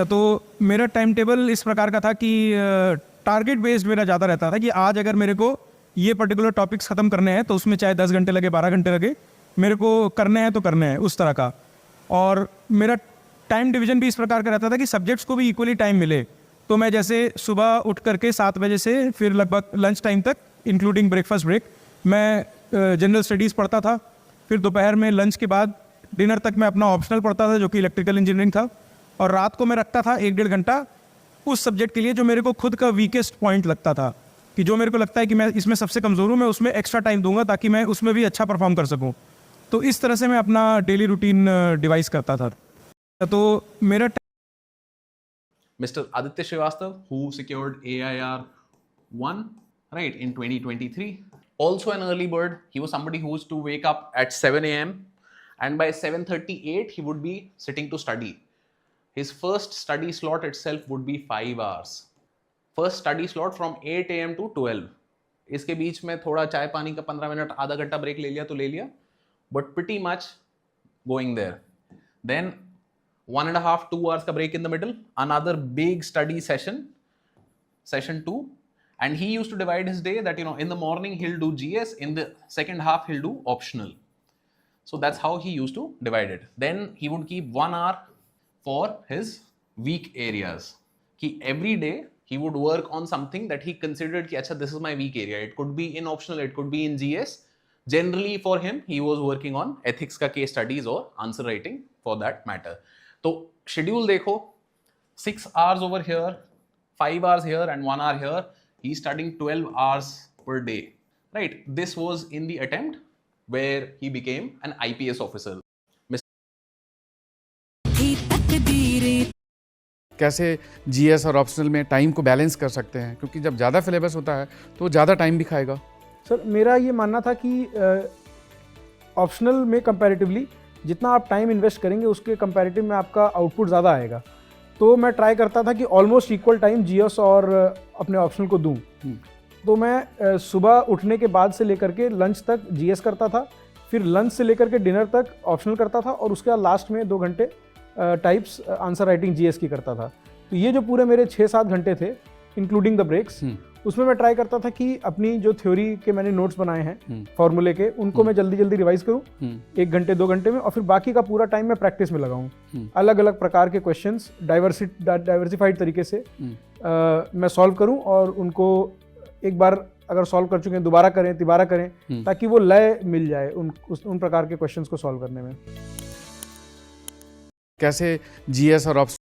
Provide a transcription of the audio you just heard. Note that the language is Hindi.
तो मेरा टाइम टेबल इस प्रकार का था कि टारगेट बेस्ड मेरा ज़्यादा रहता था कि आज अगर मेरे को ये पर्टिकुलर टॉपिक्स ख़त्म करने हैं तो उसमें चाहे 10 घंटे लगे 12 घंटे लगे, मेरे को करने हैं तो करने हैं, उस तरह का। और मेरा टाइम डिवीज़न भी इस प्रकार का रहता था कि सब्जेक्ट्स को भी इक्वली टाइम मिले। तो मैं जैसे सुबह उठ करके 7 बजे से फिर लगभग लंच टाइम तक इंक्लूडिंग ब्रेकफास्ट ब्रेक मैं जनरल स्टडीज़ पढ़ता था। फिर दोपहर में लंच के बाद डिनर तक मैं अपना ऑप्शनल पढ़ता था जो कि इलेक्ट्रिकल इंजीनियरिंग था। और रात को मैं रखता था 1-1.5 घंटा उस सब्जेक्ट के लिए जो मेरे को खुद का वीकेस्ट पॉइंट लगता था, कि जो मेरे को लगता है कि मैं इसमें सबसे कमज़ोर हूँ, मैं उसमें एक्स्ट्रा टाइम दूंगा ताकि मैं उसमें भी अच्छा परफॉर्म कर सकूँ। तो इस तरह से मैं अपना डेली रूटीन डिवाइस करता था। तो मेरा Mr. Aditya Srivastava, who secured AIR 1, right, in 2023. Also an early bird. He was somebody who used to wake up at 7 a.m. and by 7:38 he would be sitting to study. His first study slot itself would be 5 hours. First study slot from 8 a.m. to 12. इसके बीच में थोड़ा चाय पानी का 15 मिनट आधा घंटा ब्रेक ले लिया तो ले लिया, but pretty much going there. Then 1.5-2 hours का break in the middle, another big study session 2, and he used to divide his day that, in the morning he'll do GS, in the second half he'll do optional. So that's how he used to divide it. Then he would keep 1 hour for his weak areas. Ki every day he would work on something that he considered ki acha, this is my weak area. It could be in optional, it could be in GS. Generally for him he was working on ethics ka case studies or answer writing for that matter. तो schedule देखो, 6 hours over here, 5 hours here and 1 hour here. He's studying 12 hours per day, right? This was in the attempt where he became an IPS officer. कैसे जीएस और ऑप्शनल में टाइम को बैलेंस कर सकते हैं, क्योंकि जब ज़्यादा सिलेबस होता है तो ज़्यादा टाइम भी खाएगा। सर मेरा ये मानना था कि ऑप्शनल में कंपैरेटिवली जितना आप टाइम इन्वेस्ट करेंगे उसके कंपैरेटिव में आपका आउटपुट ज़्यादा आएगा। तो मैं ट्राई करता था कि ऑलमोस्ट इक्वल टाइम जीएस और अपने ऑप्शनल को दूं। तो मैं सुबह उठने के बाद से लेकर के लंच तक जीएस करता था, फिर लंच से लेकर के डिनर तक ऑप्शनल करता था, और उसके बाद लास्ट में 2 घंटे टाइप्स आंसर राइटिंग जीएस की करता था। तो ये जो पूरे मेरे 6-7 घंटे थे इंक्लूडिंग द ब्रेक्स, उसमें मैं ट्राई करता था कि अपनी जो थ्योरी के मैंने नोट्स बनाए हैं फॉर्मूले के, उनको मैं जल्दी जल्दी रिवाइज करूं 1 घंटे 2 घंटे में, और फिर बाकी का पूरा टाइम मैं प्रैक्टिस में लगाऊं। अलग अलग प्रकार के क्वेश्चंस डाइवर्सिफाइड तरीके से मैं सॉल्व करूं, और उनको एक बार अगर सॉल्व कर चुके हैं दोबारा करें, तिबारा करें, ताकि वो लय मिल जाए उन प्रकार के क्वेश्चंस को सॉल्व करने में। कैसे जीएस और